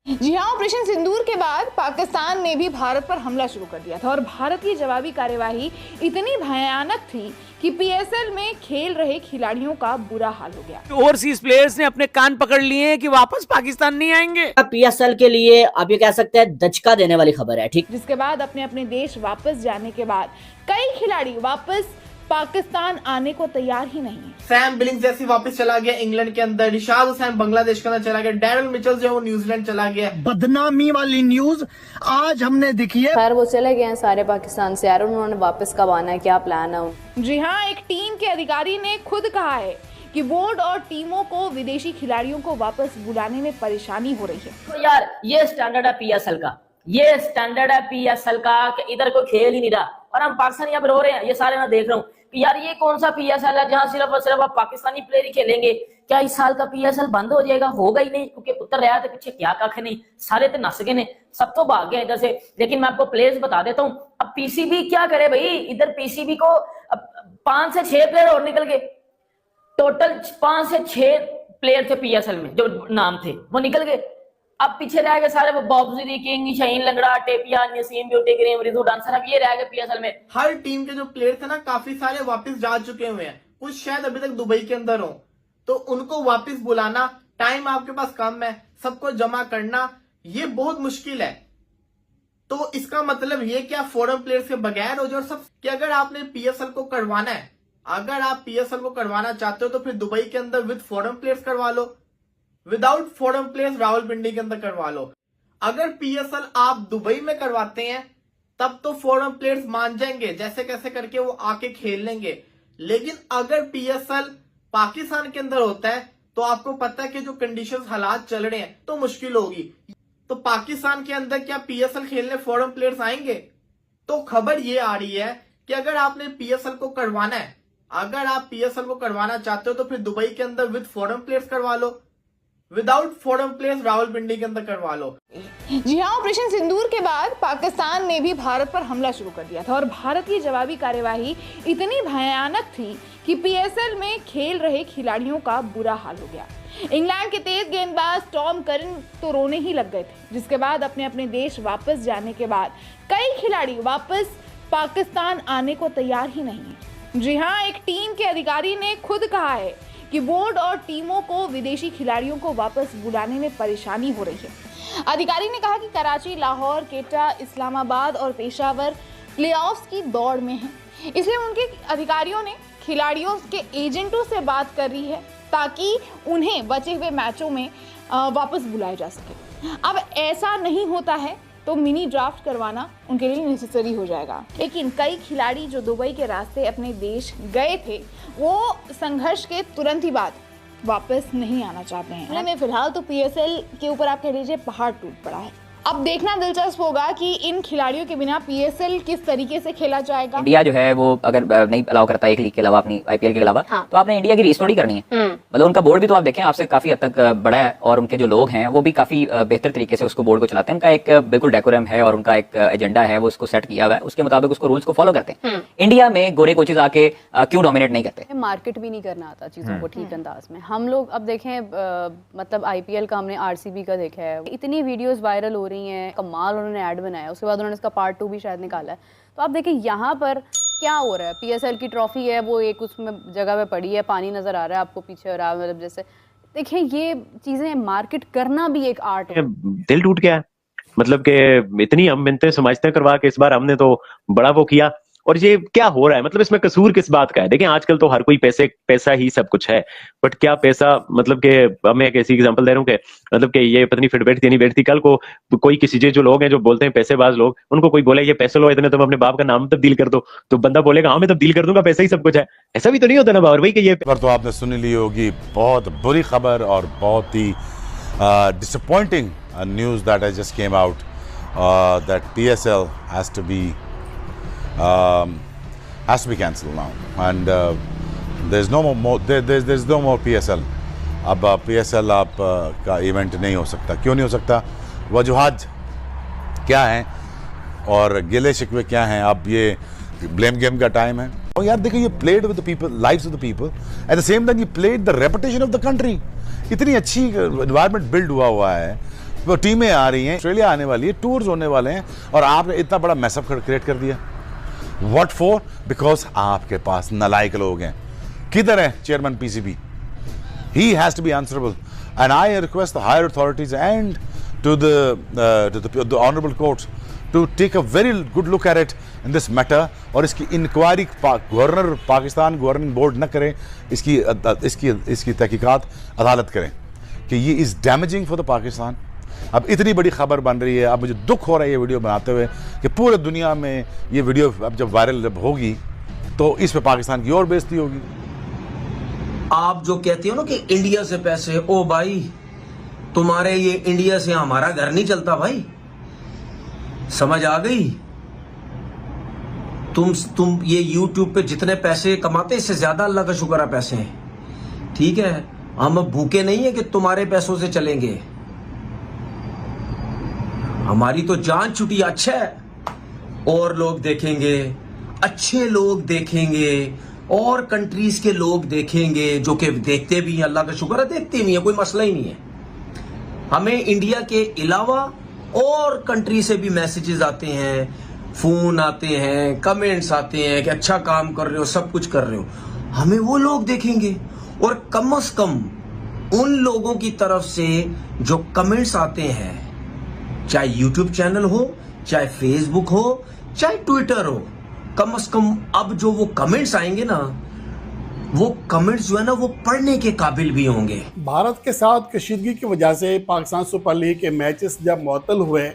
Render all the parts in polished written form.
जी हाँ, ऑपरेशन सिंदूर के बाद पाकिस्तान ने भी भारत पर हमला शुरू कर दिया था और भारत की जवाबी कार्यवाही इतनी भयानक थी कि पीएसएल में खेल रहे खिलाड़ियों का बुरा हाल हो गया। ओवरसीज प्लेयर्स ने अपने कान पकड़ लिए हैं कि वापस पाकिस्तान नहीं आएंगे। पीएसएल के लिए आप ये कह सकते हैं दचका देने वाली खबर है, ठीक। जिसके बाद अपने अपने देश वापस जाने के बाद कई खिलाड़ी वापस पाकिस्तान आने को तैयार ही नहीं है। सैम बिलिंग्स जैसी वापस चला गया इंग्लैंड के अंदर, रिशाद हुसैन बांग्लादेश के अंदर चला गया, डैरल मिचेल जो है वो न्यूजीलैंड चला गया। बदनामी वाली न्यूज आज हमने देखी है। खैर वो चले गए हैं सारे पाकिस्तान से यार, उन्होंने वापस कब आना है, क्या प्लान है? जी हाँ, एक टीम के अधिकारी ने खुद कहा है कि बोर्ड और टीमों को विदेशी खिलाड़ियों को वापस बुलाने में परेशानी हो रही है। तो यार ये स्टैंडर्ड है पीएसएल का, ये स्टैंडर्ड है पीएसएल का कि इधर कोई खेल ही नहीं रहा और हम पाकिस्तान यहाँ पे रो रहे हैं। ये सारे मैं देख रहा हूँ कि यार ये कौन सा पीएसएल है जहाँ सिर्फ और सिर्फ आप पाकिस्तानी प्लेयर ही खेलेंगे। क्या इस साल का पीएसएल बंद हो जाएगा? होगा ही नहीं, क्योंकि उत्तर रहा थे पीछे क्या कख नहीं, सारे तो नस गए ने, सब तो भाग गए इधर से। लेकिन मैं आपको प्लेयर्स बता देता हूँ, अब पीसीबी क्या करे भाई, इधर पीसीबी को 5 से 6 प्लेयर और निकल गए। टोटल 5 से 6 प्लेयर थे पीएसएल में जो नाम थे वो निकल गए। अब पीछे रह गए सारे बॉब्जी किंग, शाहीन लंगड़ा, टेपिया, Naseem beauty cream, Riju dancer, अब ये रह गए पीएसएल में। हर टीम के जो प्लेयर थे ना काफी सारे वापस जा चुके हुए हैं, कुछ शायद अभी तक दुबई के अंदर हो, तो उनको वापस बुलाना, टाइम आपके पास कम है, सबको जमा करना ये बहुत मुश्किल है। तो इसका मतलब ये कि आप फॉरेन प्लेयर्स के बगैर हो जाओ सब, कि अगर आपने पीएसएल को करवाना है, अगर आप पीएसएल को करवाना चाहते हो तो फिर दुबई के अंदर विद फॉरेन प्लेयर्स करवा लो, विदाउट फॉरेन प्लेयर्स रावलपिंडी के अंदर करवा लो। अगर पीएसएल आप दुबई में करवाते हैं तब तो फॉरेन प्लेयर्स मान जाएंगे, जैसे कैसे करके वो आके खेल लेंगे। लेकिन अगर पीएसएल पाकिस्तान के अंदर होता है तो आपको पता है कि जो कंडीशंस हालात चल रहे हैं तो मुश्किल होगी। तो पाकिस्तान के अंदर क्या पीएसएल खेलने फॉरेन प्लेयर्स आएंगे? तो खबर ये आ रही है कि अगर आपने पीएसएल को करवाना है, अगर आप पीएसएल को करवाना चाहते हो तो फिर दुबई के अंदर विद फॉरेन प्लेयर्स करवा लो, विदाउट फॉरेन प्लेयर्स रावलपिंडी के अंदर करवा लो। जी हाँ, ऑपरेशन सिंदूर के बाद पाकिस्तान ने भी भारत पर हमला शुरू कर दिया था और भारत की जवाबी कार्यवाही इतनी भयानक थी कि पीएसएल में खेल रहे खिलाड़ियों का बुरा हाल हो गया। इंग्लैंड के तेज गेंदबाज टॉम करन तो रोने ही लग गए थे, जिसके बाद अपने अपने देश वापस जाने के बाद कई खिलाड़ी वापस पाकिस्तान आने को तैयार ही नहीं है। जी हाँ, एक टीम के अधिकारी ने खुद कहा है कि बोर्ड और टीमों को विदेशी खिलाड़ियों को वापस बुलाने में परेशानी हो रही है। अधिकारी ने कहा कि कराची, लाहौर, केटा, इस्लामाबाद और पेशावर प्लेऑफ्स की दौड़ में हैं, इसलिए उनके अधिकारियों ने खिलाड़ियों के एजेंटों से बात कर रही है ताकि उन्हें बचे हुए मैचों में वापस बुलाया जा सके। अब ऐसा नहीं होता है तो मिनी ड्राफ्ट करवाना उनके लिए नेसेसरी हो जाएगा। लेकिन कई खिलाड़ी जो दुबई के रास्ते अपने देश गए थे वो संघर्ष के तुरंत ही बाद वापस नहीं आना चाहते हैं। में फिलहाल तो पीएसएल के ऊपर आप कह लीजिए पहाड़ टूट पड़ा है। अब देखना दिलचस्प होगा कि इन खिलाड़ियों के बिना पीएसएल किस तरीके से खेला जाएगा। इंडिया जो है वो अगर नहीं अलाउ करता एक लीग के अलावा अपनी आईपीएल के अलावा, हाँ। तो आपने इंडिया की रीस्टोरी करनी है। मतलब उनका बोर्ड भी तो आप देखें आपसे काफी हद तक बड़ा है और उनके जो लोग हैं वो भी काफी बेहतर तरीके से उसको बोर्ड को चलाते हैं। उनका एक बिल्कुल डेकोरम है और उनका एक एजेंडा है, वो उसको सेट किया हुआ है, उसके मुताबिक उसको रूल्स को फॉलो करते हैं। इंडिया में गोरे कोचेज आके क्यों डोमिनेट नहीं करते? मार्केट भी नहीं करना आता चीजों को ठीक अंदाज में। हम लोग अब देखें मतलब आईपीएल का हमने आरसीबी का देखा है, इतनी वीडियोस वायरल हो रही हैं, कमाल उन्होंने ऐड बनाया, उसके बाद उन्होंने इसका पार्ट 2 भी शायद निकाला है। तो आप देखिए यहाँ पर क्या हो रहा है, पीएसएल की ट्रॉफी है वो एक उसमें जगह पे पड़ी है, पानी नजर आ रहा है आपको पीछे और मतलब जैसे देखिए ये चीजें मार्केट करना भी एक आर्ट है। दिल टूट गया, मतलब कि इतनी हम मिन्नतें समाजतें करवा के इस बार हमने तो बड़ा वो किया और ये क्या हो रहा है? मतलब इसमें कसूर किस बात का है? देखिए आजकल तो हर कोई पैसा ही सब कुछ है, बट क्या पैसा मतलब कि मैं एक ऐसी एग्जांपल दे रहा हूँ कि मतलब कि ये पत्नी फिट बैठती नहीं बैठती, कल को कोई किसी जो लोग हैं जो बोलते हैं पैसेबाज लोग, उनको कोई बोले ये पैसे लो इतने, तुम अपने बाप का नाम तब्दील कर दो, तो बंदा बोलेगा हाँ मैं तब्दील कर दूंगा, पैसा ही सब कुछ है। ऐसा भी तो नहीं होता ना बाबर भाई कि ये खबर तो आपने सुन ली होगी, बहुत बुरी खबर और बहुत ही disappointing news that has just came out that PSL has to be cancelled now, and there's no more PSL. अब PSL आप का इवेंट नहीं हो सकता। क्यों नहीं हो सकता? वजूहात क्या हैं और गिले शिकवे क्या हैं? अब ये ब्लेम गेम का टाइम है। और यार देखो, ये played with the people, lives of the people, at the same time you played the reputation of the country. इतनी अच्छी एनवायरनमेंट बिल्ड हुआ है वो टीमें आ रही हैं, ऑस्ट्रेलिया आने वाली है, टूर्स होने वाले हैं, और आपने इतना बड़ा मैसअप क्रिएट कर दिया। What for? बिकॉज आपके पास नालायक लोग हैं। किधर है chairman PCB? He has to be answerable, and I request the higher authorities and to the honourable courts to take a very good look at it in this matter, और इसकी inquiry governor Pakistan governing board न करे, इसकी तहकीकात अदालत करें कि ये is damaging for the Pakistan. अब इतनी बड़ी खबर बन रही है, अब मुझे दुख हो रहा है ये वीडियो बनाते हुए कि पूरे दुनिया में ये वीडियो अब जब वायरल होगी तो इस पे पाकिस्तान की और बेइज्जती होगी। आप जो कहते हो ना कि इंडिया से पैसे, ओ भाई तुम्हारे ये इंडिया से हमारा घर नहीं चलता भाई, समझ आ गई? तुम ये YouTube पे जितने पैसे कमाते इससे ज्यादा अल्लाह का शुक्र है पैसे हैं, ठीक है? हम भूखे नहीं है कि तुम्हारे पैसों से चलेंगे, हमारी तो जान छुटी। अच्छा है, और लोग देखेंगे, अच्छे लोग देखेंगे, और कंट्रीज के लोग देखेंगे जो कि देखते भी हैं, अल्लाह का शुक्र है देखते भी हैं, कोई मसला ही नहीं है। हमें इंडिया के अलावा और कंट्री से भी मैसेजेस आते हैं, फोन आते हैं, कमेंट्स आते हैं कि अच्छा काम कर रहे हो, सब कुछ कर रहे हो, हमें वो लोग देखेंगे। और कम से कम उन लोगों की तरफ से जो कमेंट्स आते हैं, चाहे यूट्यूब चैनल हो, चाहे फेसबुक हो, चाहे ट्विटर हो, कम से कम अब जो वो कमेंट्स आएंगे ना, वो कमेंट्स जो है ना वो पढ़ने के काबिल भी होंगे। भारत के साथ कशीदगी की वजह से पाकिस्तान सुपर लीग के मैचेस जब मुअत्तल हुए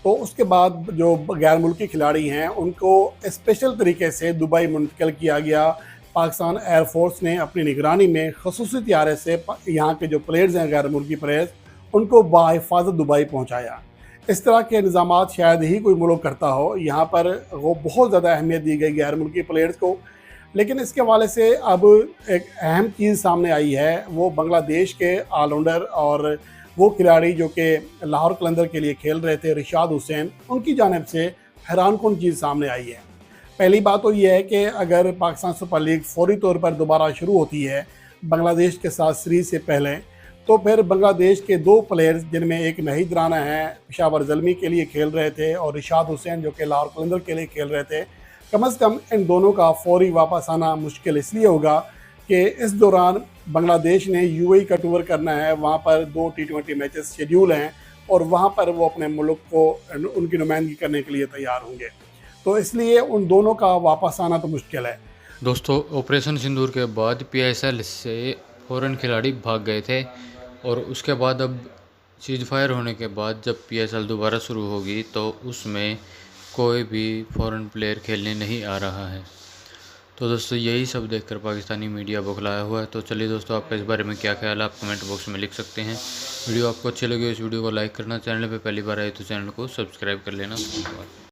तो उसके बाद जो गैर मुल्की खिलाड़ी हैं उनको स्पेशल तरीके से दुबई मुंतकिल किया गया। पाकिस्तान एयरफोर्स ने अपनी निगरानी में खसूसी त्यारे से यहाँ के जो प्लेयर्स हैं गैर मुल्की प्लेयर्स, उनको बाहिफाजत दुबई पहुँचाया। इस तरह के इंतजाम शायद ही कोई मुल्क करता हो। यहाँ पर वो बहुत ज़्यादा अहमियत दी गई गैर मुल्की प्लेयर्स को। लेकिन इसके हवाले से अब एक अहम चीज़ सामने आई है, वो बांग्लादेश के ऑलराउंडर और वो खिलाड़ी जो कि लाहौर कलंदर के लिए खेल रहे थे, रिशाद हुसैन, उनकी जानिब से हैरानकुन चीज़ सामने आई है। पहली बात तो ये है कि अगर पाकिस्तान सुपर लीग फौरी तौर पर दोबारा शुरू होती है बांग्लादेश के साथ सीरीज से पहले, तो फिर बांग्लादेश के दो प्लेयर्स जिनमें एक नहीद राना है पेशावर ज़ल्मी के लिए खेल रहे थे और रिशाद हुसैन जो कि लाहौर कलंदर के लिए खेल रहे थे, कम से कम इन दोनों का फौरी वापस आना मुश्किल इसलिए होगा कि इस दौरान बांग्लादेश ने यूएई का टूर करना है, वहाँ पर 2 T20 मैचेस शेड्यूल हैं और वहाँ पर वो अपने मुल्क को उनकी नुमाइंदगी करने के लिए तैयार होंगे। तो इसलिए उन दोनों का वापस आना तो मुश्किल है। दोस्तों, ऑपरेशन सिंदूर के बाद PSL से फॉरेन खिलाड़ी भाग गए थे और उसके बाद अब सीज फायर होने के बाद जब PSL दोबारा शुरू होगी तो उसमें कोई भी फॉरेन प्लेयर खेलने नहीं आ रहा है। तो दोस्तों, यही सब देखकर पाकिस्तानी मीडिया बौखलाया हुआ है। तो चलिए दोस्तों, आपका इस बारे में क्या ख्याल है, आप कमेंट बॉक्स में लिख सकते हैं। वीडियो आपको अच्छी लगी इस वीडियो को लाइक करना, चैनल पे पहली बार आए तो चैनल को सब्सक्राइब कर लेना। धन्यवाद।